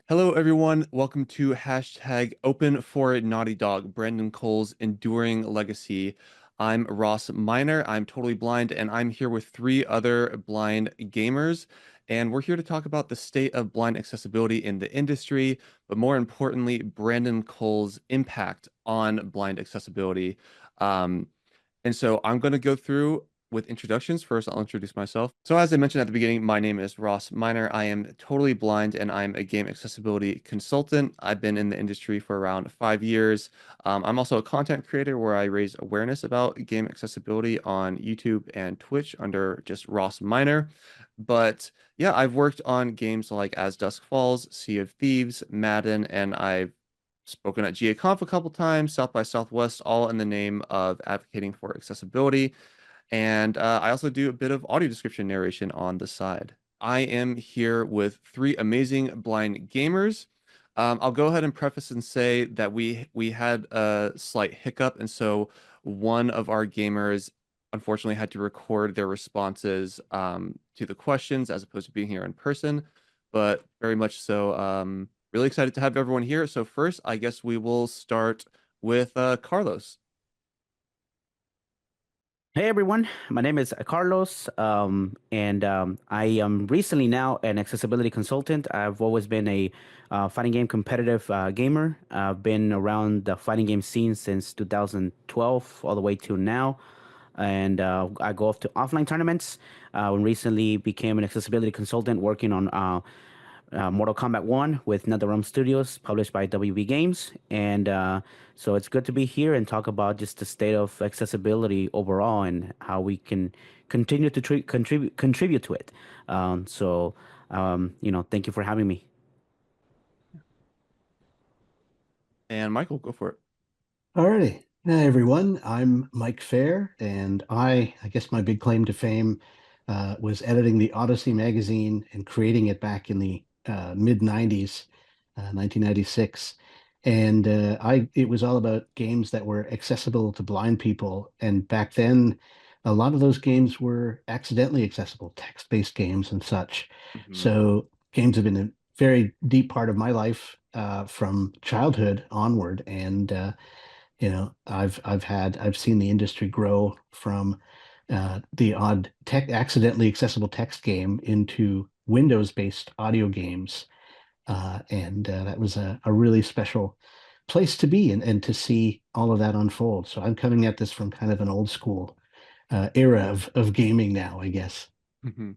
Hello, everyone. Welcome to hashtag Open for Naughty Dog, Brandon Cole's enduring legacy. I'm Ross Miner. I'm totally blind, and I'm here with three other blind gamers. And we're here to talk about the state of blind accessibility in the industry, but more importantly, Brandon Cole's impact on blind accessibility. Um, and so I'm going to go through with introductions. First, I'll introduce myself. So, as I mentioned at the beginning, my name is Ross Miner. I am totally blind and I'm a game accessibility consultant. I've been in the industry for around 5 years. I'm also a content creator where I raise awareness about game accessibility on YouTube and Twitch under just Ross Miner. But yeah, I've worked on games like As Dusk Falls, Sea of Thieves, Madden, and I've spoken at GAconf a couple times, South by Southwest, all in the name of advocating for accessibility. And I also do a bit of audio description narration on the side. I am here with three amazing blind gamers. I'll go ahead and preface and say that we had a slight hiccup, and so one of our gamers unfortunately had to record their responses to the questions as opposed to being here in person. But very much so, really excited to have everyone here. So first, I guess we will start with Carlos. Hey everyone, my name is Carlos, and I am recently now an accessibility consultant. I've always been a fighting game competitive gamer. I've been around the fighting game scene since 2012 all the way to now, and I go off to offline tournaments. Recently became an accessibility consultant working on Mortal Kombat 1 with NetherRealm Studios, published by WB Games. And so it's good to be here and talk about just the state of accessibility overall and how we can continue to contribute to it. Thank you for having me. And Michael, go for it. Alrighty. Hi, everyone. I'm Mike Feir, and I guess my big claim to fame was editing the Odyssey magazine and creating it back in the mid 90s, 1996. And it was all about games that were accessible to blind people. And back then, a lot of those games were accidentally accessible, text-based games and such. Mhm. So games have been a very deep part of my life from childhood onward, and I've seen the industry grow from the odd tech accidentally accessible text game into Windows-based audio games, and that was a really special place to be and to see all of that unfold. So I'm coming at this from kind of an old school era of gaming now, I guess. Mhm.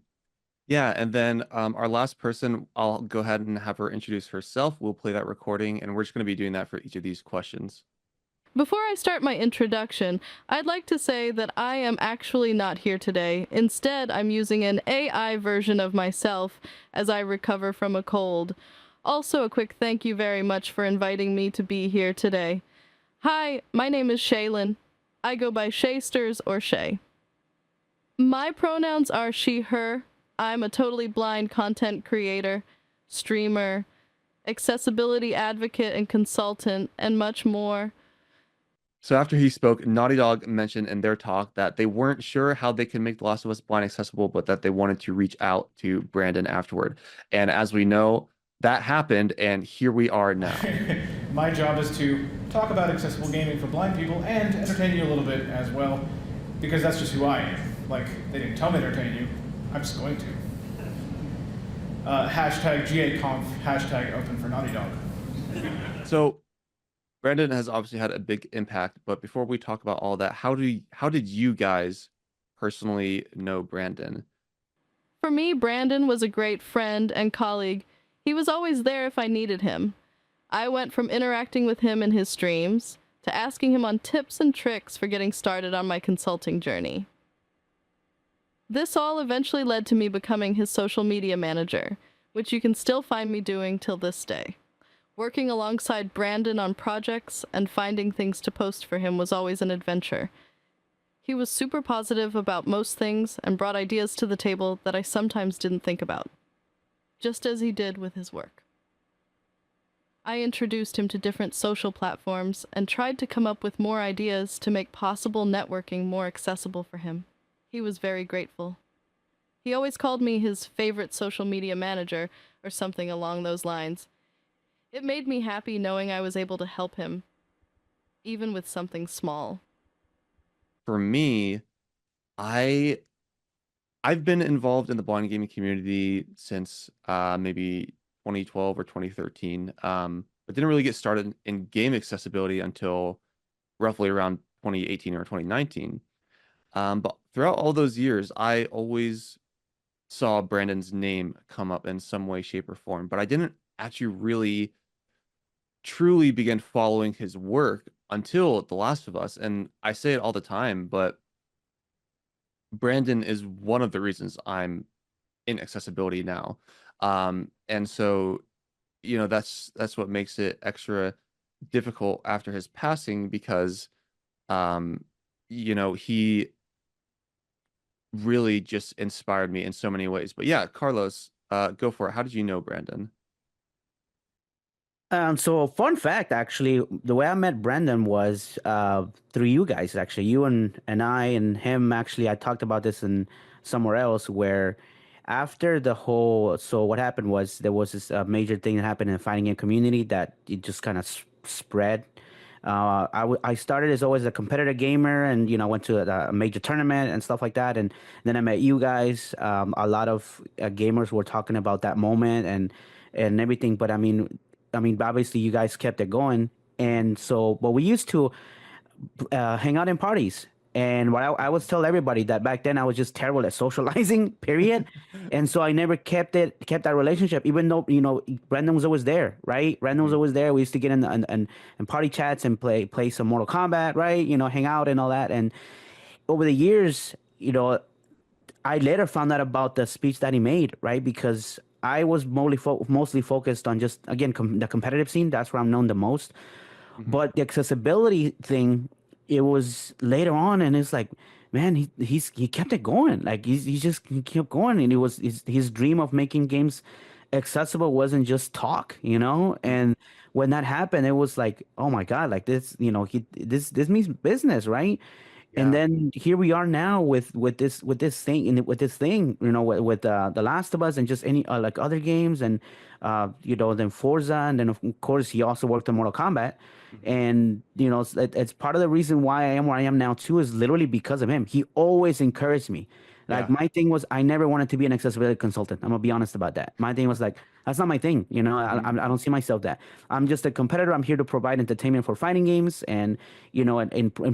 Yeah, and then our last person, I'll go ahead and have her introduce herself. We'll play that recording, and we're just going to be doing that for each of these questions. Before I start my introduction, I'd like to say that I am actually not here today. Instead, I'm using an AI version of myself as I recover from a cold. Also, a quick thank you very much for inviting me to be here today. Hi, my name is Shaylyn. I go by Shaysters or Shay. My pronouns are she, her. I'm a totally blind content creator, streamer, accessibility advocate and consultant, and much more. So after he spoke, Naughty Dog mentioned in their talk that they weren't sure how they could make The Last of Us blind accessible, but that they wanted to reach out to Brandon afterward. And as we know, that happened, and here we are now. My job is to talk about accessible gaming for blind people and entertain you a little bit as well, because that's just who I am. Like, they didn't tell me to entertain you. I'm just going to. Hashtag GAconf, hashtag open for Naughty Dog. So Brandon has obviously had a big impact, but before we talk about all that, how did you guys personally know Brandon? For me, Brandon was a great friend and colleague. He was always there if I needed him. I went from interacting with him in his streams to asking him on tips and tricks for getting started on my consulting journey. This all eventually led to me becoming his social media manager, which you can still find me doing till this day. Working alongside Brandon on projects and finding things to post for him was always an adventure. He was super positive about most things and brought ideas to the table that I sometimes didn't think about, just as he did with his work. I introduced him to different social platforms and tried to come up with more ideas to make possible networking more accessible for him. He was very grateful. He always called me his favorite social media manager or something along those lines. It made me happy knowing I was able to help him, even with something small. For me, I I've been involved in the blind gaming community since maybe 2012 or 2013. But didn't really get started in game accessibility until roughly around 2018 or 2019. But throughout all those years, I always saw Brandon's name come up in some way, shape, or form, but I didn't actually really truly begin following his work until The Last of Us. And I say it all the time, but Brandon is one of the reasons I'm in accessibility now. And so, that's what makes it extra difficult after his passing because um, he really just inspired me in so many ways. But yeah, Carlos, go for it. How did you know Brandon? So fun fact, actually, the way I met Brandon was through you guys. Actually, you and I and him. Actually, I talked about this in somewhere else where after the whole. So what happened was there was this major thing that happened in the fighting game community that it just kind of spread. I started as always a competitive gamer, and went to a major tournament and stuff like that. And then I met you guys. A lot of gamers were talking about that moment and everything. But I mean, obviously, you guys kept it going, and so, but we used to hang out in parties. And what I would tell everybody that back then I was just terrible at socializing, period. And so I never kept that relationship, even though Brandon was always there, right? Brandon was Mhm. always there. We used to get in party chats and play some Mortal Kombat, right? Hang out and all that. And over the years, I later found out about the speech that he made, right? Because I was mostly focused on just again the competitive scene. That's where I'm known the most. Mhm. But the accessibility thing, it was later on, and it's like, man, he kept it going. Like he kept going, and it was his dream of making games accessible wasn't just talk, Mhm. And when that happened, it was like, oh my God, like this, this means business, right? And Yeah. then here we are now with this thing with this thing, with The Last of Us and just any like other games and then Forza, and then of course he also worked on Mortal Kombat. Mhm. And it's part of the reason why I am where I am now too, is literally because of him. He always encouraged me. Like Yeah. my thing was, I never wanted to be an accessibility consultant. I'm gonna be honest about that. My thing was like, that's not my thing. Mhm. I don't see myself that. I'm just a competitor. I'm here to provide entertainment for fighting games, and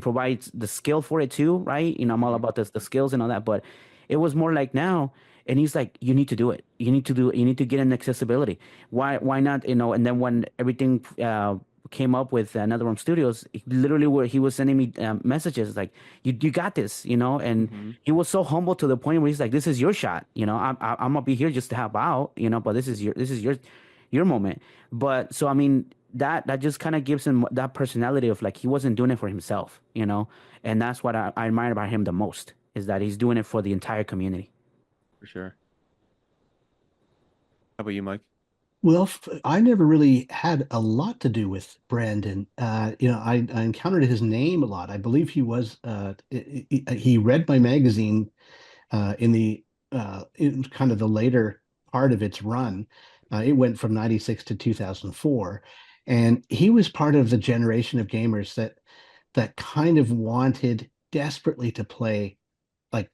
provide the skill for it too, right? I'm all Mhm. about the skills and all that. But it was more like now, and he's like, you need to do it. You need to do it. You need to get in accessibility. Why not? And then when everything came up with NetherRealm Studios, literally where he was sending me messages like, you got this, and Mhm. he was so humble to the point where he's like, this is your shot, I'm gonna be here just to help out, but this is your moment. But so I mean, that just kind of gives him that personality of like he wasn't doing it for himself, and that's what I admire about him the most, is that he's doing it for the entire community. For sure. How about you, Mike? Well, I never really had a lot to do with Brandon. I encountered his name a lot. I believe he was he read my magazine in kind of the later part of its run. It went from 96 to 2004, and he was part of the generation of gamers that kind of wanted desperately to play like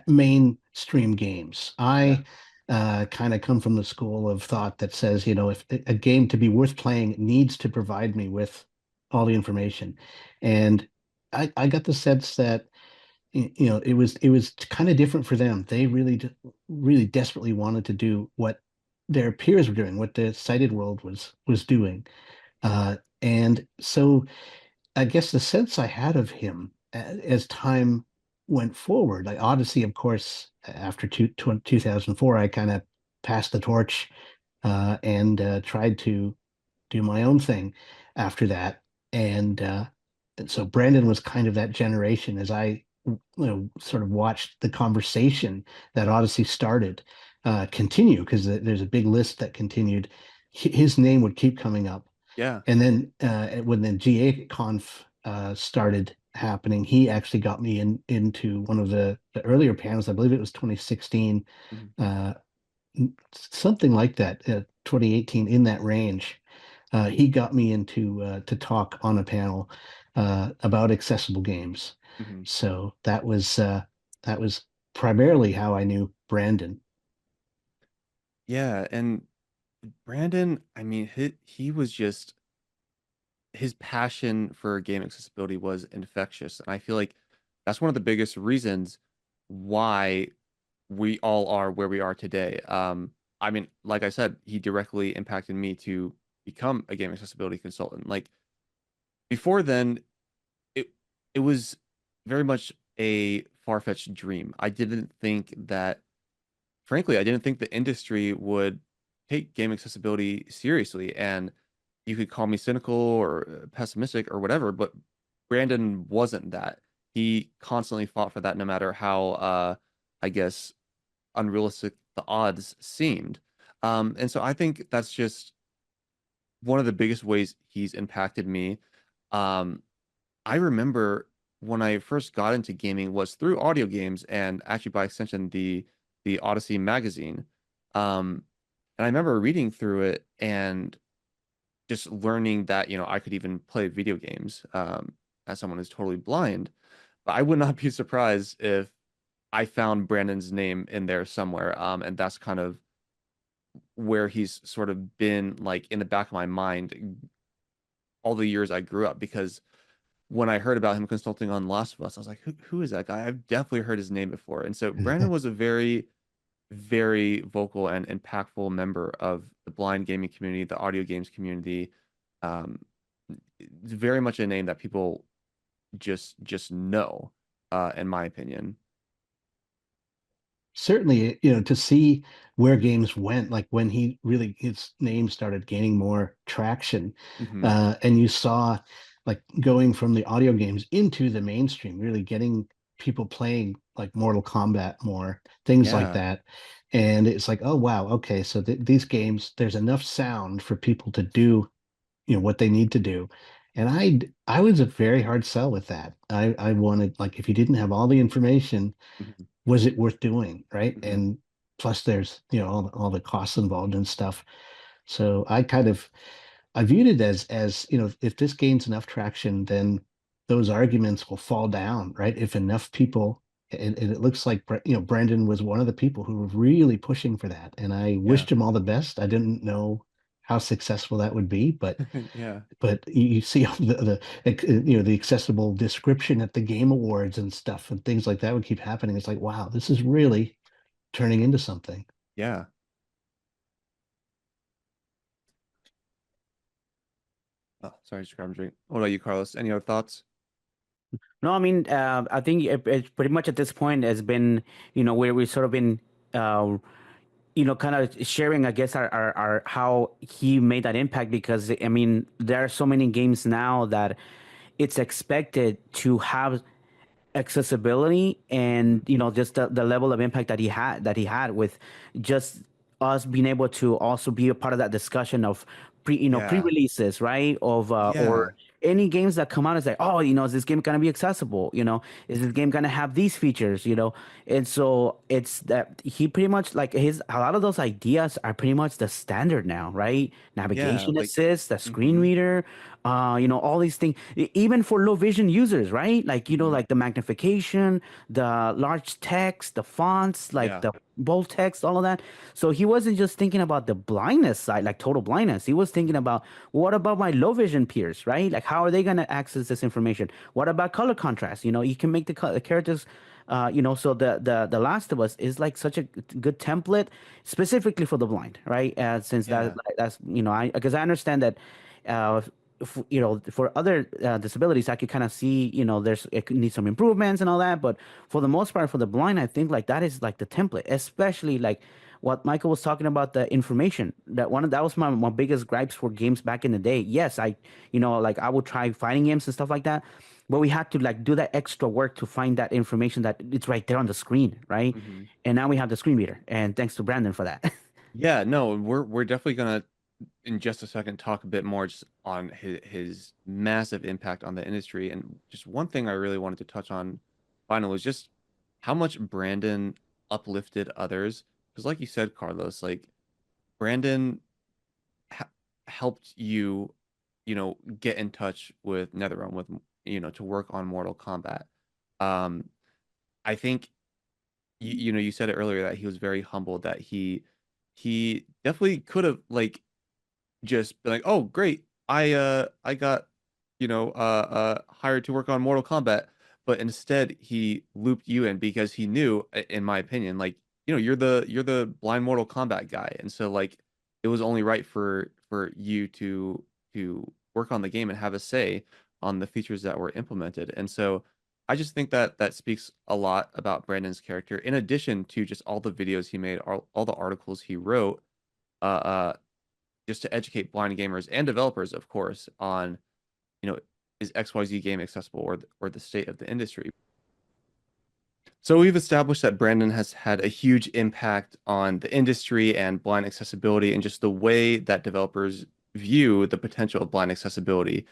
mainstream games. Yeah. I kind of come from the school of thought that says, if a game to be worth playing needs to provide me with all the information. And I got the sense that it was kind of different for them. They really desperately wanted to do what their peers were doing, what the sighted world was doing. And so I guess the sense I had of him as time went forward, like Odyssey, of course, after 2004, I kind of passed the torch and tried to do my own thing after that. And so Brandon was kind of that generation as I sort of watched the conversation that Odyssey started continue, because there's a big list that continued. His name would keep coming up. Yeah. And then when the GAconf started happening, he actually got me into one of the earlier panels. I believe it was 2016, Mhm. uh, something like that, 2018, in that range. He got me into to talk on a panel about accessible games. Hmm. So that was primarily how I knew Brandon. Yeah, and Brandon, I mean, he was just his passion for game accessibility was infectious. And I feel like that's one of the biggest reasons why we all are where we are today. I mean, like I said, he directly impacted me to become a game accessibility consultant. Like before then, it it was very much a far-fetched dream. I didn't think that, frankly, I didn't think the industry would take game accessibility seriously. And you could call me cynical or pessimistic or whatever, but Brandon wasn't that. He constantly fought for that no matter how I guess unrealistic the odds seemed. And so I think that's just one of the biggest ways he's impacted me. Um, I remember when I first got into gaming was through audio games and actually by extension the Odyssey magazine. Um, and I remember reading through it and just learning that, I could even play video games as someone who's totally blind. But I would not be surprised if I found Brandon's name in there somewhere. And that's kind of where he's sort of been like in the back of my mind all the years I grew up because when I heard about him consulting on Last of Us, I was like, who is that guy? I've definitely heard his name before. And so Brandon was a very, very vocal and impactful member of the blind gaming community, the audio games community. Um, it's very much a name that people just know, in my opinion. Certainly, to see where games went, like when he really his name started gaining more traction, Hmm. and you saw like going from the audio games into the mainstream, really getting people playing like Mortal Kombat more, things like Yeah. that. And it's like, oh wow, okay, so these games, there's enough sound for people to do, what they need to do. And I was a very hard sell with that. I wanted, like, if you didn't have all the information, Hmm. was it worth doing, right? Hmm. And plus there's, all the costs involved and stuff. So I viewed it as, if this gains enough traction, then those arguments will fall down, right? If enough people, and it looks like, Brandon was one of the people who were really pushing for that. And I Yeah. wished him all the best. I didn't know how successful that would be, but Yeah. you see all the accessible description at the Game Awards and stuff and things like that would keep happening. It's like, wow, this is really turning into something. Yeah. Oh, sorry, just grab a drink. What about you, Carlos? Any other thoughts? No, I mean, I think it's pretty much at this point has been, where we've sort of been, uh, kind of sharing, I guess, our how he made that impact because, I mean, there are so many games now that it's expected to have accessibility and Mhm. just the level of impact that he had with just us being able to also be a part of that discussion of Yeah. pre-releases, right, of Yeah. or any games that come out is like, oh, is this game gonna be accessible, is this game gonna have these features, and so it's that he pretty much like his a lot of those ideas are pretty much the standard now, right? Yeah. Navigation Like, assist, the screen hmm reader, all these things, even for low vision users, right? Like, hmm like the magnification, the large text, the fonts, like Yeah. the bold text, all of that. So he wasn't just thinking about the blindness side, like total blindness. He was thinking about what about my low vision peers, right? Like, how are they going to access this information? What about color contrast? You can make the characters. So the Last of Us is like such a good template specifically for the blind, right? Since Yeah. that's I because I understand that uh, for other disabilities, I could kind of see, it could need some improvements and all that. But for the most part, for the blind, I think like that is like the template, especially like what Michael was talking about, the information. That was my biggest gripes for games back in the day. Yes, like I would try fighting games and stuff like that. But we had to like do that extra work to find that information that it's right there on the screen, right? hmm And now we have the screen reader. And thanks to Brandon for that. Yeah. No, we're definitely gonna in just a second talk a bit more just on his massive impact on the industry. And just one thing I really wanted to touch on finally was just how much Brandon uplifted others. Because like you said, Carlos, like Brandon ha helped you, get in touch with NetherRealm with, to work on Mortal Kombat. Um, I think you said it earlier that he was very humbled that he definitely could have like just been like, oh great, I got hired to work on Mortal Kombat, but instead he looped you in because he knew, in my opinion, like you're the blind Mortal Kombat guy, and so like it was only right for you to work on the game and have a say on the features that were implemented, and so I just think that that speaks a lot about Brandon's character, in addition to just all the videos he made, all the articles he wrote. Uh, uh, just to educate blind gamers and developers, of course, on, you know, is XYZ game accessible, or the state of the industry. So we've established that Brandon has had a huge impact on the industry and blind accessibility and just the way that developers view the potential of blind accessibility.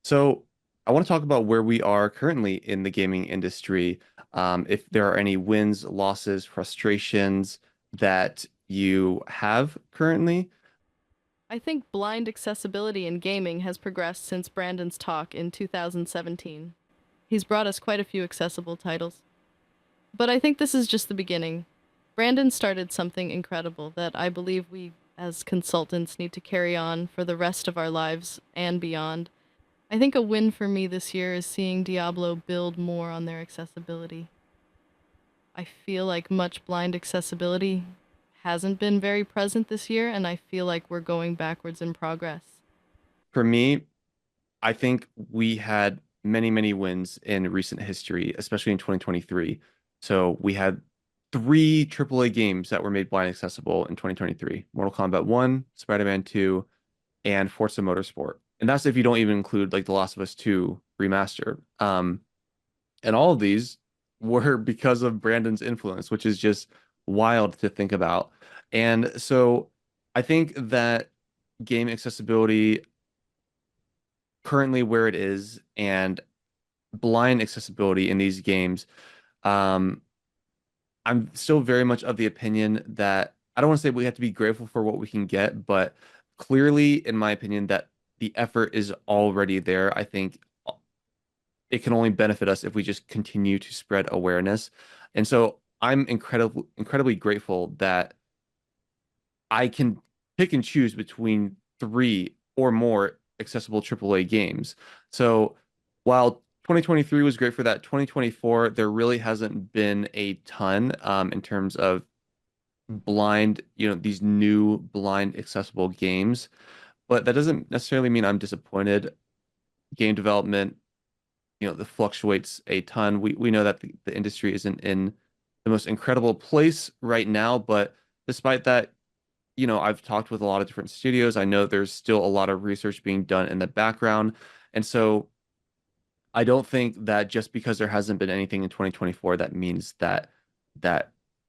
So I want to talk about where we are currently in the gaming industry. If there are any wins, losses, frustrations that you have currently. I think blind accessibility in gaming has progressed since Brandon's talk in 2017. He's brought us quite a few accessible titles. But I think this is just the beginning. Brandon started something incredible that I believe we, as consultants, need to carry on for the rest of our lives and beyond. I think a win for me this year is seeing Diablo build more on their accessibility. I feel like much blind accessibility hasn't been very present this year, and I feel like we're going backwards in progress. For me, I think we had many, many wins in recent history, especially in 2023. So we had three AAA games that were made blind accessible in 2023: Mortal Kombat 1, Spider-Man 2, and Forza Motorsport. And that's if you don't even include like The Last of Us 2 remaster. And all of these were because of Brandon's influence, which is just wild to think about. And so I think that game accessibility currently where it is and blind accessibility in these games, um, I'm still very much of the opinion that I don't want to say we have to be grateful for what we can get, but clearly, in my opinion, that the effort is already there. I think it can only benefit us if we just continue to spread awareness. And so I'm incredibly grateful that I can pick and choose between three or more accessible AAA games. So while 2023 was great for that, 2024, there really hasn't been a ton in terms of blind, these new blind accessible games. But that doesn't necessarily mean I'm disappointed. Game development, that fluctuates a ton. We know that the industry isn't in the most incredible place right now, but despite that, I've talked with a lot of different studios. I know there's still a lot of research being done in the background. And so I don't think that just because there hasn't been anything in 2024, that means that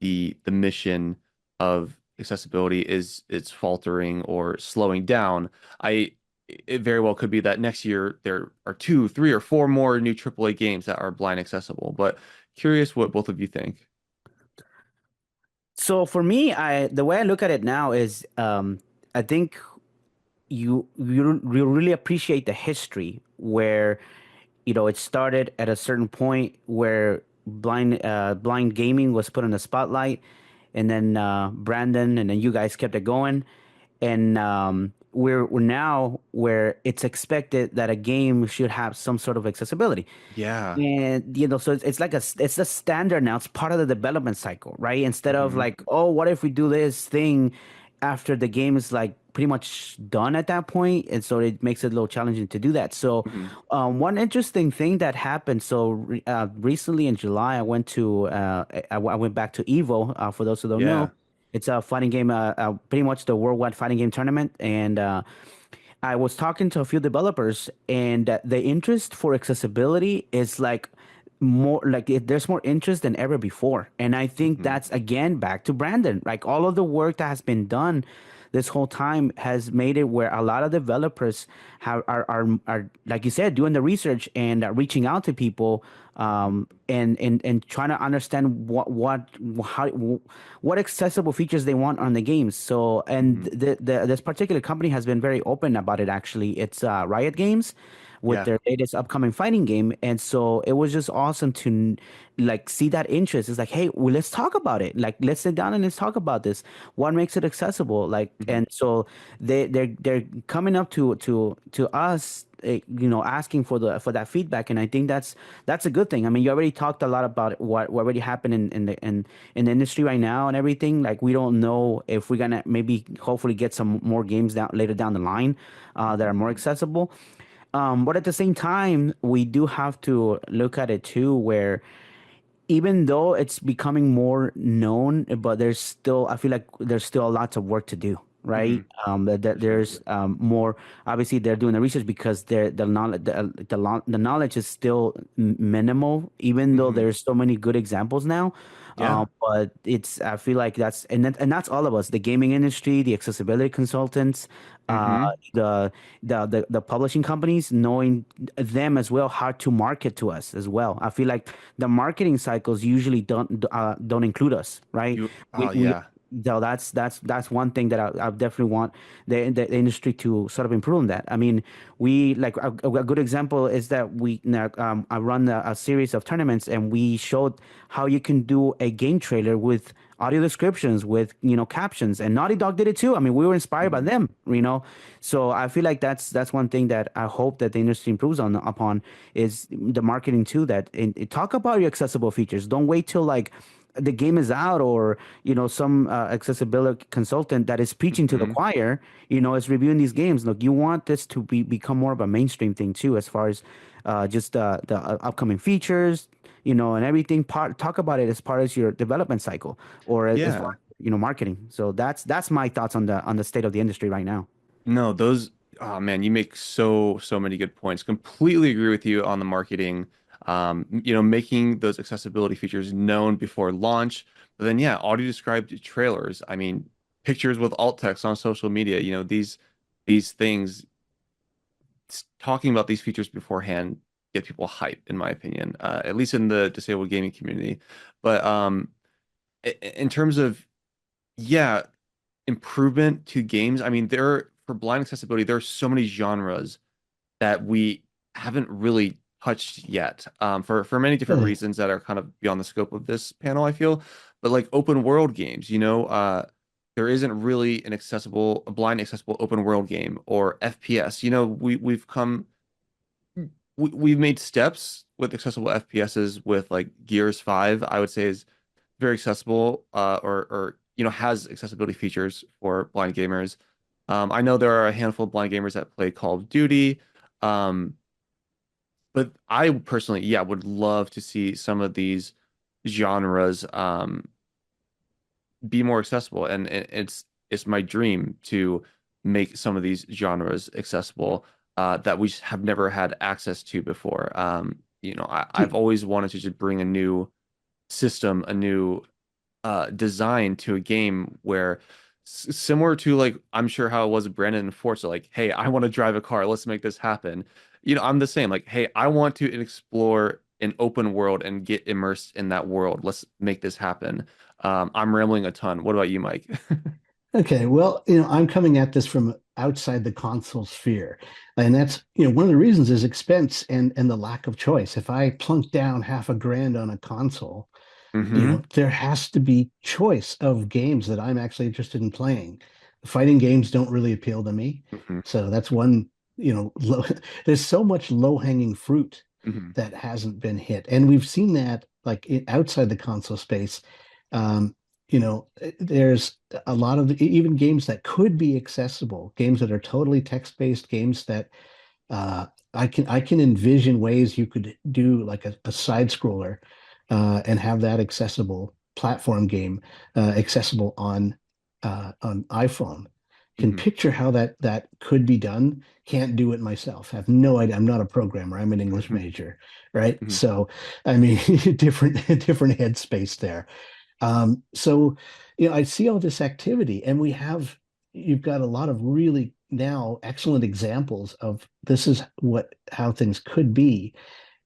the mission of accessibility is faltering or slowing down. It very well could be that next year there are two, three, or four more new AAA games that are blind accessible. But curious what both of you think. So for me, the way I look at it now is, I think you really appreciate the history where it started at a certain point where blind gaming was put in the spotlight, and then Brandon and then you guys kept it going, and we're now where it's expected that a game should have some sort of accessibility. Yeah. And so it's like it's the standard now. It's part of the development cycle, right? Instead of Hmm. like, oh, what if we do this thing after the game is like pretty much done at that point, and so it makes it a little challenging to do that. So, Hmm. one interesting thing that happened. So recently in July, I went to I went back to Evo. For those who don't know, Yeah. it's a fighting game, pretty much the worldwide fighting game tournament, and I was talking to a few developers, and the interest for accessibility is like more like there's more interest than ever before. And I think Hmm. that's again back to Brandon, like all of the work that has been done this whole time has made it where a lot of developers are like you said, doing the research and reaching out to people, and trying to understand how what accessible features they want on the games. So, and Mhm. this particular company has been very open about it. Actually, it's Riot Games with Yeah. their latest upcoming fighting game. And so it was just awesome to like see that interest. It's like, hey, well, let's talk about it. Like, let's sit down and let's talk about this. What makes it accessible? Like, Mhm. and so they're coming up to us, asking for that feedback. And I think that's a good thing. I mean, you already talked a lot about what already happened in the industry right now and everything. Like, we don't know if we're gonna maybe hopefully get some more games down later down the line that are more accessible. But at the same time, we do have to look at it too, where even though it's becoming more known, but I feel like there's still lots of work to do, right? Mhm. That For sure. there's more. Obviously, they're doing the research because the knowledge is still minimal, even though Mhm. there's so many good examples now. Yeah. But I feel like and that's all of us, the gaming industry, the accessibility consultants, uh, Mhm. the publishing companies, knowing them as well how to market to us as well. I feel like the marketing cycles usually don't include us, right? Oh We yeah. so that's one thing that I definitely want the industry to sort of improve on that. I mean, we like a good example is that I run a series of tournaments, and we showed how you can do a game trailer with audio descriptions, with captions, and Naughty Dog did it too. I mean, we were inspired by Mhm. them, so I feel like that's one thing that I hope that the industry improves upon is the marketing too. That talk about your accessible features. Don't wait till like the game is out, or some accessibility consultant that is preaching to the Mhm. choir, is reviewing these games. Look, you want this to become more of a mainstream thing too, as far as just the upcoming features, and everything. Talk about it as part of your development cycle, or as far Yeah. as, marketing. So that's my thoughts on the state of the industry right now. No, those, oh man, you make so many good points. Completely agree with you on the marketing. Making those accessibility features known before launch. But then yeah, audio described trailers. I mean, pictures with alt text on social media, these things, talking about these features beforehand get people hype, in my opinion, at least in the disabled gaming community. But in terms of, yeah, improvement to games. I mean, for blind accessibility, there are so many genres that we haven't really touched yet, for many different Really? reasons that are kind of beyond the scope of this panel, I feel. But like open world games, there isn't really a blind accessible open world game or FPS. We've made steps with accessible FPSs with like Gears 5, I would say is very accessible, or has accessibility features for blind gamers. I know there are a handful of blind gamers that play Call of Duty, um, but I personally, yeah, would love to see some of these genres be more accessible, and it's my dream to make some of these genres accessible, that we have never had access to before. I've always wanted to just bring a new system, a new design to a game where, similar to, like, I'm sure how it was with Brandon and Forza, like, hey, I want to drive a car, let's make this happen. I'm the same. Like, hey, I want to explore an open world and get immersed in that world. Let's make this happen. I'm rambling a ton. What about you, Mike? Okay, well, I'm coming at this from outside the console sphere. And that's, one of the reasons is expense and the lack of choice. If I plunk down half a grand on a console, Mm-hmm. there has to be choice of games that I'm actually interested in playing. Fighting games don't really appeal to me. Mm-hmm. So that's one, there's so much low-hanging fruit Mm-hmm. that hasn't been hit. And we've seen that like outside the console space. Um, there's a lot of even games that could be accessible, games that are totally text-based, games that I can envision ways you could do like a side scroller and have that accessible platform game accessible on iPhone. Can Mm-hmm. picture how that could be done. Can't do it myself. Have no idea. I'm not a programmer. I'm an English Mm-hmm. major, right? Mm-hmm. So I mean, different headspace there. So, I see all this activity, and we have, you've got a lot of really now excellent examples of this is how things could be.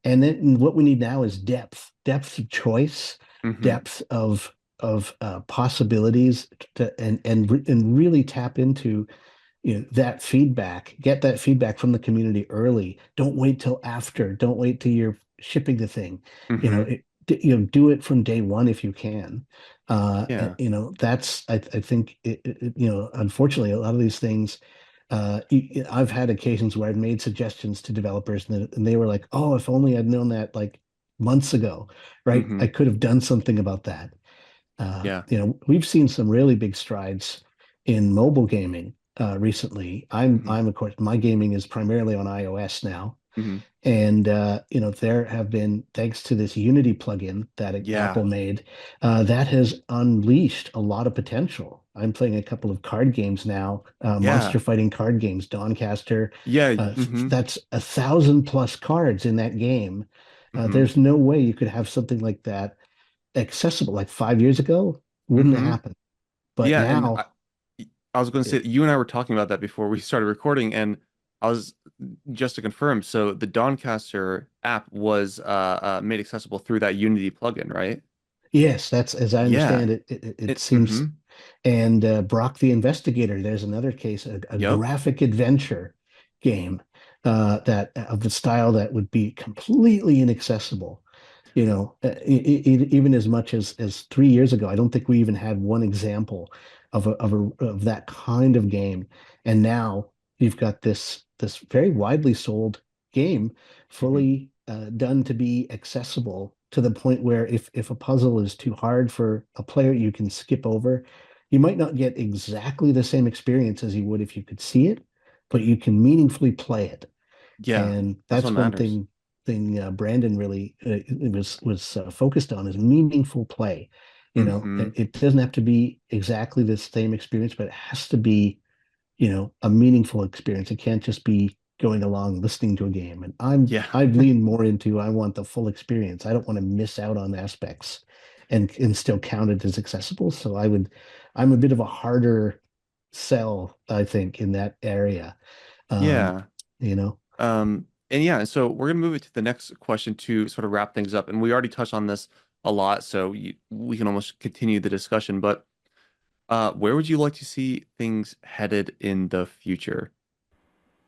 And then what we need now is depth of choice, Hmm. depth of possibilities and really tap into that feedback, get that feedback from the community early. Don't wait till after. Don't wait till you're shipping the thing. You know, Hmm. do it from day one if you can. Yeah. That's I think unfortunately a lot of these things. I've had occasions where I've made suggestions to developers and they were like, "Oh, if only I'd known that like months ago, right? Hmm. I could have done something about that." Yeah. We've seen some really big strides in mobile gaming recently. Hmm. I'm of course my gaming is primarily on iOS now, Hmm. and there have been thanks to this Unity plugin that Yeah. Apple made, that has unleashed a lot of potential. I'm playing a couple of card games now, monster Yeah. fighting card games, Doncaster. Yeah. Hmm. That's 1,000+ cards in that game. Hmm. There's no way you could have something like that accessible like 5 years ago. Wouldn't have Hmm. happened. But Yeah, and now, I was going to say it, you and I were talking about that before we started recording, and I was just to confirm. So the Doncaster app was made accessible through that Unity plugin, right? yes, that's as I Yeah. understand it. It seems, Hmm. and Brock the Investigator. There's another case, a Yep. graphic adventure game that of the style that would be completely inaccessible. Even as much as 3 years ago, I don't think we even had one example of that kind of game. And now you've got this very widely sold game, Hmm. fully done to be accessible to the point where if a puzzle is too hard for a player, you can skip over. You might not get exactly the same experience as you would if you could see it, but you can meaningfully play it. Yeah, And that's what that's one matters. thing Brandon really was focused on is meaningful play. Hmm. It doesn't have to be exactly the same experience, but it has to be, a meaningful experience. It can't just be going along listening to a game. And Yeah. I've leaned more into I want the full experience. I don't want to miss out on aspects and still count it as accessible. So I'm a bit of a harder sell, I think, in that area. Um, Yeah. you know. And yeah, so we're gonna move it to the next question to sort of wrap things up. And we already touched on this a lot, so we can almost continue the discussion. But where would you like to see things headed in the future?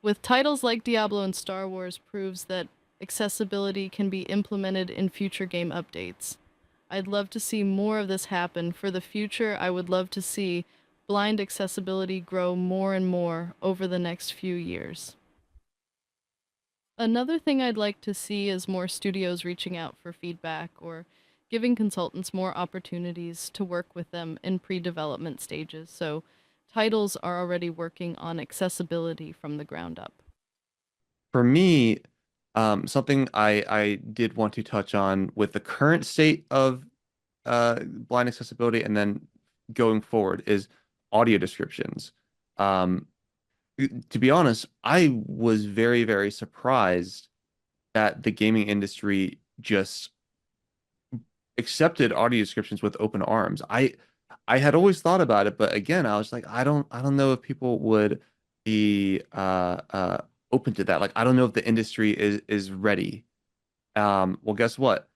With titles like Diablo and Star Wars proves that accessibility can be implemented in future game updates. I'd love to see more of this happen. For the future, I would love to see blind accessibility grow more and more over the next few years. Another thing I'd like to see is more studios reaching out for feedback or giving consultants more opportunities to work with them in pre-development stages, so titles are already working on accessibility from the ground up. For me, something I did want to touch on with the current state of blind accessibility and then going forward is audio descriptions. Um, to be honest, I was very, very surprised that the gaming industry just accepted audio descriptions with open arms. I had always thought about it, but again, I was like, I don't know if people would be open to that. Like, I don't know if the industry is ready. Well, guess what?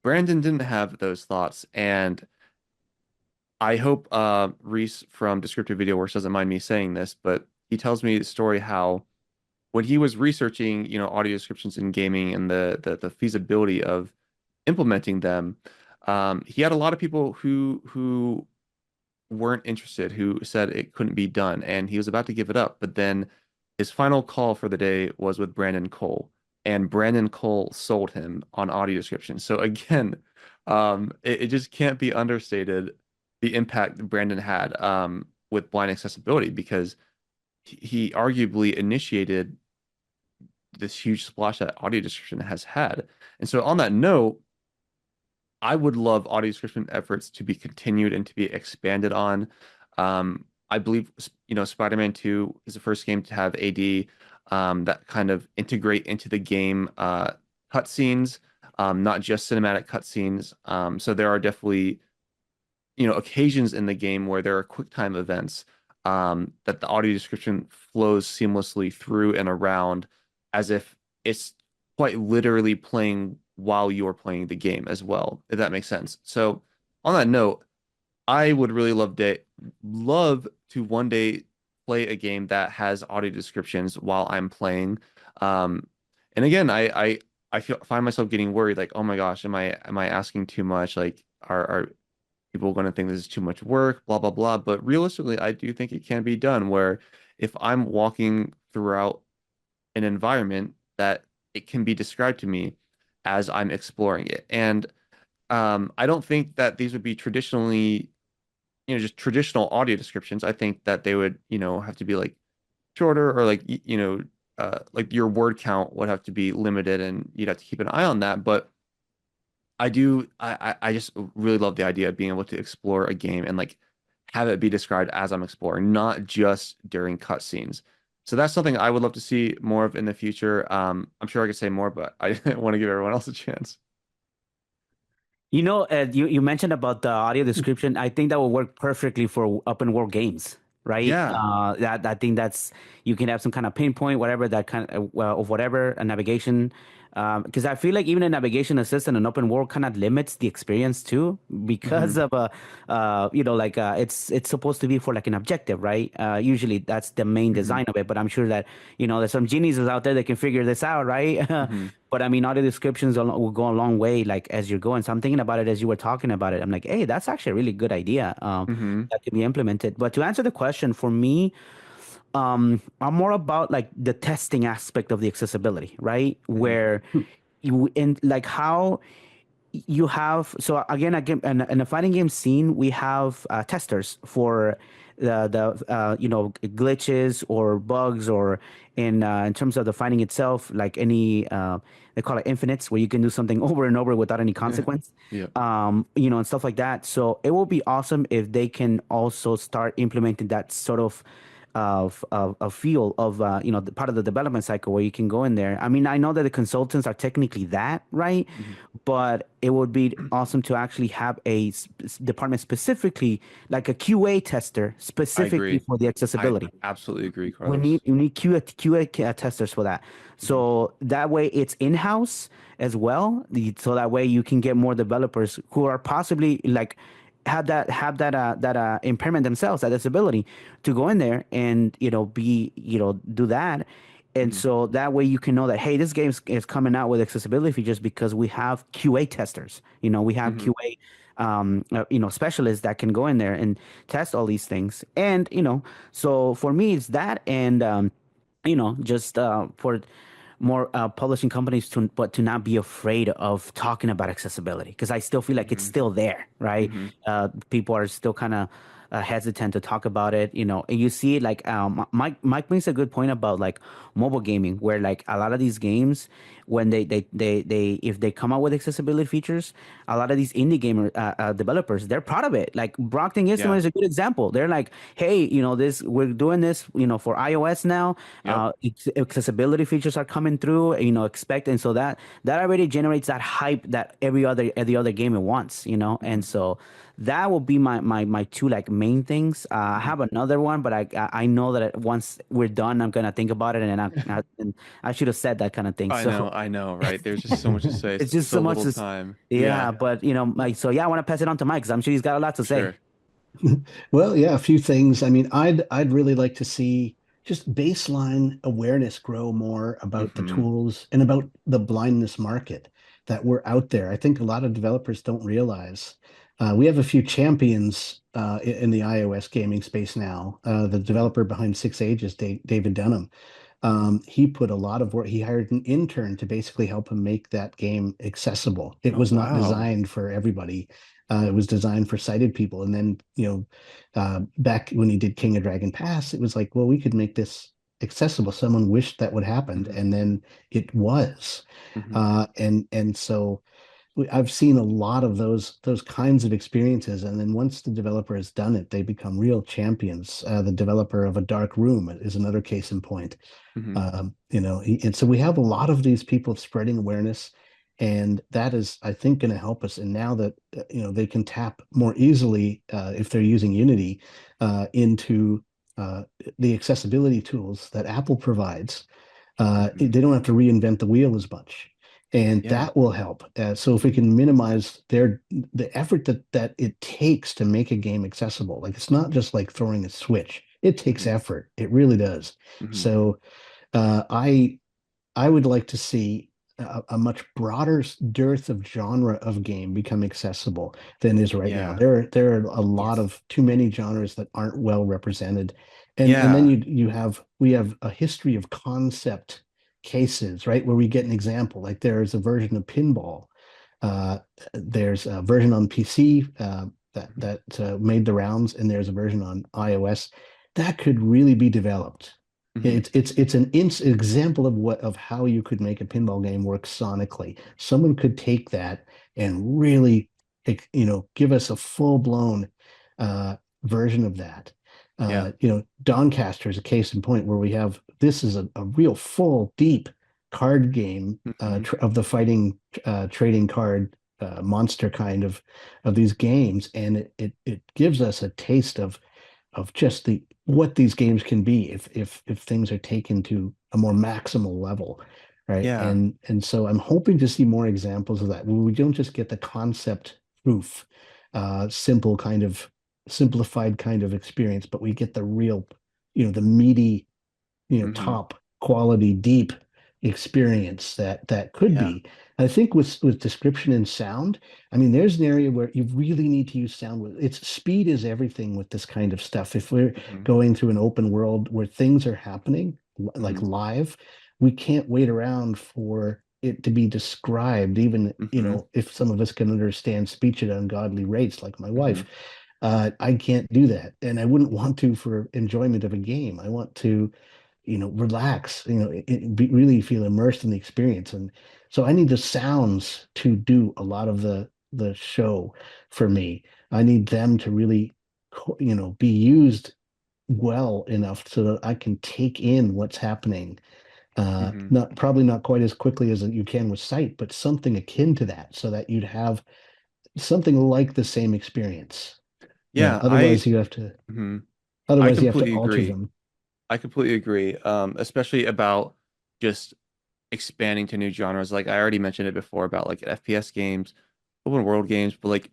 Brandon didn't have those thoughts, and I hope Reese from Descriptive Video Works doesn't mind me saying this, but he tells me the story how when he was researching, audio descriptions in gaming and the feasibility of implementing them, he had a lot of people who weren't interested, who said it couldn't be done, and he was about to give it up. But then his final call for the day was with Brandon Cole, and Brandon Cole sold him on audio description. So again, it just can't be understated the impact Brandon had with blind accessibility because he arguably initiated this huge splash that audio description has had. And so on that note, I would love audio description efforts to be continued and to be expanded on. I believe, Spider-Man 2 is the first game to have AD that kind of integrate into the game cutscenes, not just cinematic cutscenes. So there are definitely, occasions in the game where there are quick time events. that the audio description flows seamlessly through and around as if it's quite literally playing while you're playing the game as well, if that makes sense. So on that note, I would really love to one day play a game that has audio descriptions while I'm playing. Um, and again, find myself getting worried, like, oh my gosh, am I asking too much? Like, are people going to think this is too much work? Blah blah blah. But realistically, I do think it can be done. Where if I'm walking throughout an environment, that it can be described to me as I'm exploring it, and I don't think that these would be traditionally just traditional audio descriptions. I think that they would, have to be like shorter or like, like your word count would have to be limited and you'd have to keep an eye on that. But I just really love the idea of being able to explore a game and like have it be described as I'm exploring, not just during cutscenes. So that's something I would love to see more of in the future. I'm sure I could say more, but I want to give everyone else a chance. You mentioned about the audio description. I think that will work perfectly for open world games, right? Yeah. That I think that's you can have some kind of pinpoint, whatever that kind of whatever a navigation. Because I feel like even a navigation assist in an open world kind of limits the experience too, because Hmm. of it's supposed to be for like an objective, right? Usually that's the main Hmm. design of it. But I'm sure that there's some geniuses out there that can figure this out, right? Hmm. But I mean, audio descriptions will go a long way, like as you're going. So I'm thinking about it as you were talking about it. I'm like, hey, that's actually a really good idea Hmm. that can be implemented. But to answer the question, for me, I'm more about like the testing aspect of the accessibility, right? Hmm. Where you in like how you have so again in a fighting game scene we have testers for the glitches or bugs or in terms of the fighting itself like any they call it infinites where you can do something over and over without any consequence Yeah. and stuff like that. So it will be awesome if they can also start implementing that sort of feel of the part of the development cycle where you can go in there. I mean, I know that the consultants are technically that, right? Mhm. But it would be awesome to actually have a department specifically, like a QA tester I specifically agree. for the I accessibility. absolutely agree, We need Carlos. you need QA testers for that. Hmm. So that way it's in-house as well. So that way you can get more developers who are possibly like have that impairment themselves, that disability, to go in there and be do that. And Hmm. so that way you can know that hey, this game is coming out with accessibility features because we have QA testers. We have Hmm. QA specialists that can go in there and test all these things. And so for me, it's that, and just for more publishing companies to not be afraid of talking about accessibility because I still feel like it's Hmm. still there, right? Hmm. People are still kind of hesitant to talk about it, and you see it like Mike makes a good point about like mobile gaming, where like a lot of these games, when they if they come out with accessibility features, a lot of these indie gamer developers, they're proud of it. Like Brockton Instrument Yeah. is a good example. They're like, hey, this we're doing this, for iOS now. Yep. Accessibility features are coming through, expect, and so that already generates that hype that every other gamer wants, and Hmm. so that will be my two like main things. I Hmm. have another one, but I know that once we're done, I'm gonna think about it, and I should have said that kind of thing. So I know, right? There's just so much to say, it's just so so much little to, time. yeah, Yeah, but Mike. So yeah, I want to pass it on to Mike because I'm sure he's got a lot to say. sure. Well, yeah, a few things. I mean, I'd really like to see just baseline awareness grow more about the Hmm. tools and about the blindness market that we're out there. I think a lot of developers don't realize. We have a few champions in the iOS gaming space now. The developer behind Six Ages, David Dunham, he put a lot of work. He hired an intern to basically help him make that game accessible. It Oh, was not wow. designed for everybody. It was designed for sighted people. And then, back when he did King of Dragon Pass, it was like, well, we could make this accessible. Someone wished that would happen, Hmm. and then it was. Hmm. And so I've seen a lot of those kinds of experiences, and then once the developer has done it, they become real champions. The developer of A Dark Room is another case in point. Hmm. And so we have a lot of these people spreading awareness, and that is, I think, going to help us. And now that they can tap more easily if they're using Unity into uh, the accessibility tools that Apple provides, Hmm. they don't have to reinvent the wheel as much, and Yeah. that will help. So if we can minimize the effort that it takes to make a game accessible, like it's not just like throwing a switch. It takes Hmm. effort. It really does. Hmm. So uh, I I would like to see a much broader dearth of genre of game become accessible than is right now. Yeah. There are a lot Yes. of too many genres that aren't well represented, and then Yeah. we have a history of concept cases, right, where we get an example. Like there's a version of pinball, uh, there's a version on PC that made the rounds, and there's a version on iOS that could really be developed. Hmm. It's an example of how you could make a pinball game work sonically. Someone could take that and really, give us a full-blown uh, version of that. Yeah. Doncaster is a case in point where this is a real full, deep card game Hmm. of the fighting trading card monster kind of these games, and it gives us a taste of just what these games can be if things are taken to a more maximal level, right? Yeah. And so I'm hoping to see more examples of that where we don't just get the concept proof, simplified kind of experience, but we get the real, the meaty, Hmm. top quality, deep experience that could Yeah. be. I think with description and sound, I mean, there's an area where you really need to use sound. It's speed is everything with this kind of stuff. If we're Hmm. going through an open world where things are happening like Hmm. live, we can't wait around for it to be described, even, Hmm. if some of us can understand speech at ungodly rates, like my Hmm. wife. I can't do that. And I wouldn't want to for enjoyment of a game. I want to relax, really feel immersed in the experience. And so I need the sounds to do a lot of the show for me. I need them to really, be used well enough so that I can take in what's happening. Hmm. Not probably not quite as quickly as you can with sight, but something akin to that, so that you'd have something like the same experience. Yeah. Otherwise you have to Mhm. I otherwise you have to completely alter agree. them. I completely agree. Especially about just expanding to new genres. Like I already mentioned it before about like FPS games, open world games, but like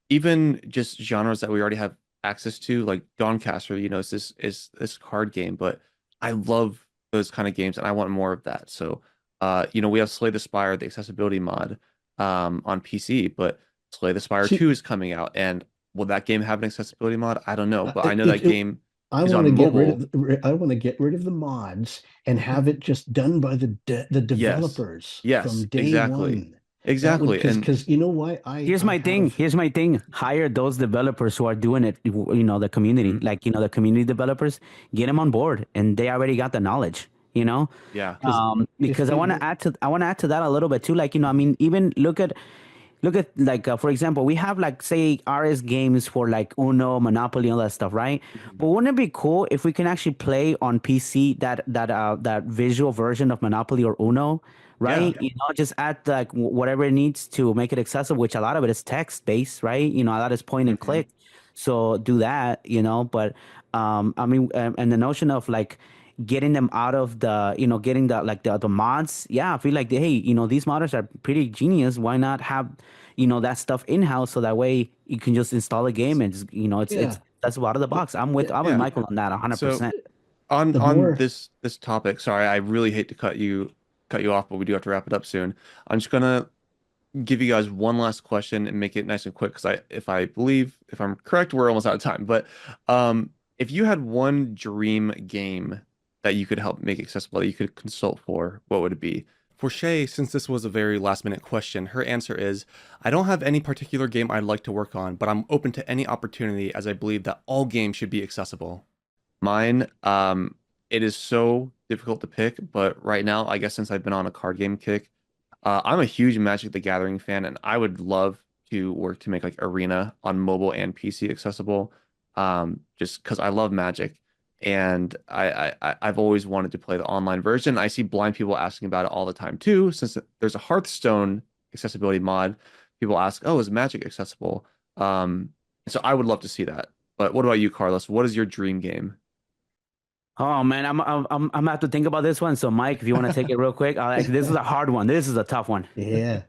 even just genres that we already have access to, like Doncaster, is this card game, but I love those kind of games and I want more of that. So we have Slay the Spire, the accessibility mod, on PC, but Slay the Spire See, 2 is coming out, and will that game have an accessibility mod? I don't know, but I it, know that it, game I is want on to get rid of mobile. I want to get rid of the mods and have it just done by the Yes. developers Yes, from day exactly. one. That would Exactly. And because you know why Here's I my thing. have. Here's my thing. Hire those developers who are doing it, the community, mhm, like, the community developers, get them on board and they already got the knowledge, you know? yeah. Because Because I want to add to that a little bit too. Like, I mean, even look at like, for example, we have like, say, RS games for like Uno, Monopoly, all that stuff, right? Mhm. But wouldn't it be cool if we can actually play on PC that visual version of Monopoly or Uno, Yeah. right? Just add like whatever it needs to make it accessible, which a lot of it is text based, right? A lot is point and Hmm. click. So do that, but I mean, and the notion of like getting them out of getting the mods. Yeah, I feel like, hey, these modders are pretty genius. Why not have, that stuff in house so that way you can just install a game and just, it's Yeah, that's out of the box. I'm with Yeah. Michael on that So 100%. on the on more this topic, sorry, I really hate to cut you off, but we do have to wrap it up soon. I'm just gonna give you guys one last question and make it nice and quick because if I'm correct, we're almost out of time. But if you had one dream game that you could help make accessible that you could consult for, what would it be? For Shay, since this was a very last minute question, her answer is, I don't have any particular game I'd like to work on, but I'm open to any opportunity as I believe that all games should be accessible. Mine, it is so difficult to pick, but right now, I guess since I've been on a card game kick, I'm a huge Magic the Gathering fan, and I would love to work to make like Arena on mobile and PC accessible. Just because I love Magic, and I've always wanted to play the online version. I see blind people asking about it all the time too. Since there's a Hearthstone accessibility mod, people ask, "Oh, is Magic accessible?" So I would love to see that. But what about you, Carlos? What is your dream game? Oh man, I'm gonna have to think about this one. So Mike, if you want to take it real quick, this is a hard one. This is a tough one. Yeah.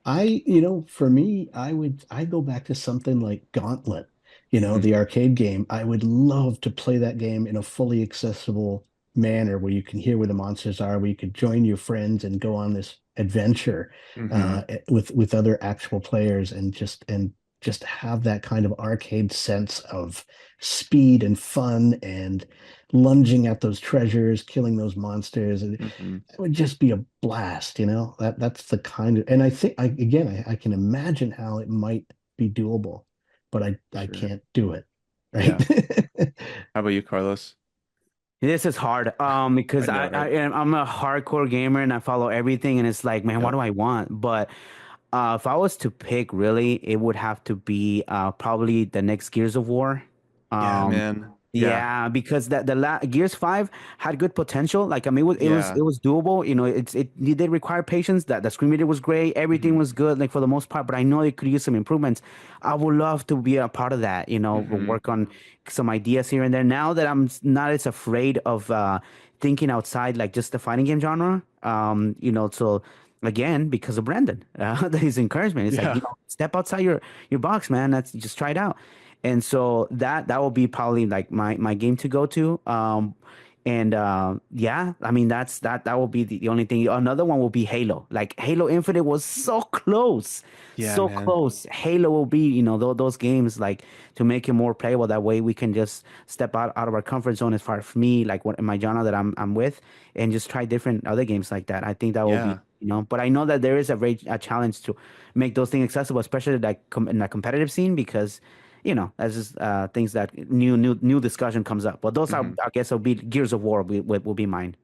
For me, I go back to something like Gauntlet, Mhm. the arcade game. I would love to play that game in a fully accessible manner where you can hear where the monsters are, where you could join your friends and go on this adventure Mhm. with other actual players and just have that kind of arcade sense of speed and fun and lunging at those treasures, killing those monsters. Mhm. It would just be a blast, that's the kind of, and I think I can imagine how it might be doable, but I Sure. can't do it, right? Yeah. How about you, Carlos? This is hard, I because know, right? I'm a hardcore gamer and I follow everything, and it's like, man, what Yep. do I want? But if I was to pick, really, it would have to be probably the next Gears of War. Yeah, Um, man. Yeah. yeah, because Gears 5 had good potential. Like, I mean, it Yeah. was doable. It did require patience. That the screen reader was great. Everything Mhm. was good, like for the most part. But I know it could use some improvements. I would love to be a part of that. Mhm. Work on some ideas here and there. Now that I'm not as afraid of thinking outside, like just the fighting game genre. So again, because of Brandon, that his encouragement. It's like, Yeah. step outside your box, man. That's just try it out. And so that will be probably like my game to go to. And yeah, I mean that will be the only thing. Another one will be Halo. Like Halo Infinite was so close, Yeah, so man. close. Halo will be, those games like to make it more playable. That way we can just step out of our comfort zone as far as me, like what my genre that I'm with, and just try different other games like that. I think that will be, Yeah. but I know that there is a challenge to make those things accessible, especially like in the competitive scene, because as just things that new discussion comes up. But those are, Mhm. I guess, will be Gears of War will be mine.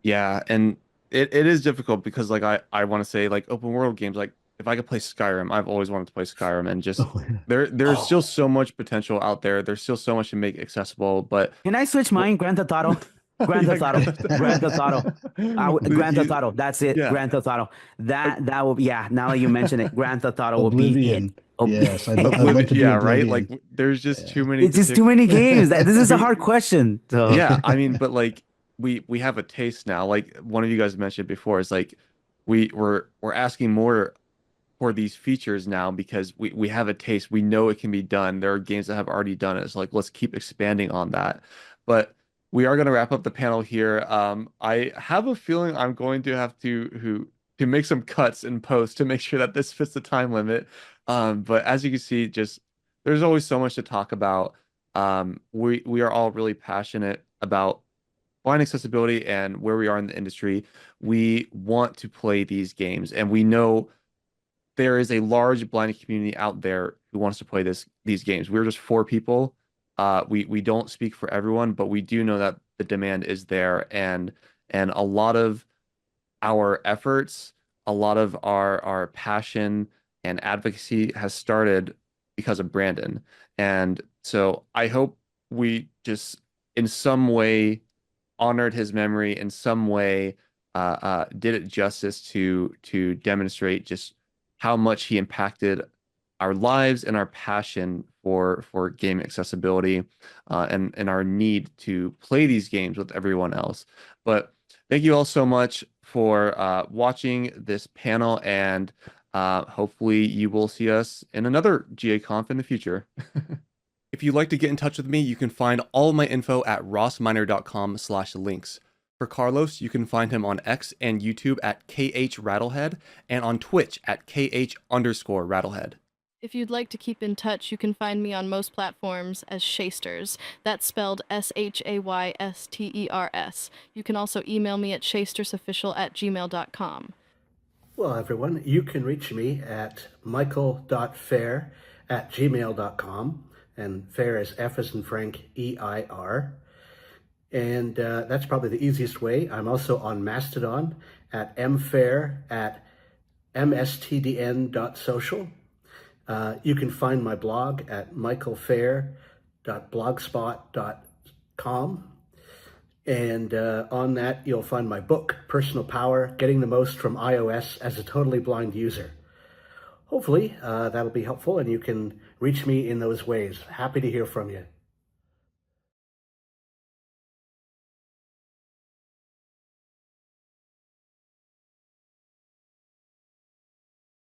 Yeah, and it is difficult because like I want to say like open world games like if I could play Skyrim, I've always wanted to play Skyrim and just Oh, yeah. there's still so much potential out there. There's still so much to make accessible, but Can I switch what mine? Grand Theft Auto. Grand yeah, Theft Auto. Grand Grand Theft Auto. Grand Theft you Auto. That's it. yeah. Grand Theft Auto. Uh, That will be, yeah. Now that you mention it, Grand Theft Auto will be it. Oblivion. Oh, Yes, I'd love Oblivion, to do yeah, right? Like Oblivion. there's just Yeah. too many it's to just too pick. many games. This is a We hard question. So yeah, I mean, but like we have a taste now. Like one of you guys mentioned before is like we're asking more for these features now because we have a taste. We know it can be done. There are games that have already done it. It's like let's keep expanding on that. But we are going to wrap up the panel here. I have a feeling I'm going to have to make some cuts in post to make sure that this fits the time limit. But as you can see, just there's always so much to talk about. We are all really passionate about blind accessibility and where we are in the industry. We want to play these games, and we know there is a large blind community out there who wants to play these games. We're just four people. We don't speak for everyone, but we do know that the demand is there, and a lot of our efforts, a lot of our passion and advocacy has started because of Brandon. And so I hope we just in some way honored his memory in some way, did it justice to demonstrate just how much he impacted our lives and our passion for game accessibility, and our need to play these games with everyone else. But thank you all so much for watching this panel, and hopefully you will see us in another GAconf in the future. If you'd like to get in touch with me, you can find all of my info at rossminer.com/links. For Carlos, you can find him on X and YouTube at KH and on Twitch at KH_Rattlehead. If you'd like to keep in touch, you can find me on most platforms as Shaysters. That's spelled SHAYSTERS. You can also email me at shaystersofficial@gmail.com. Well, everyone, you can reach me at michael.fair@gmail.com. And fair is F as in Frank, EIR. And that's probably the easiest way. I'm also on Mastodon at mfair@mstdn.social. You can find my blog at michaelfair.blogspot.com. And on that, you'll find my book, Personal Power, Getting the Most from iOS as a Totally Blind User. Hopefully, that'll be helpful and you can reach me in those ways. Happy to hear from you.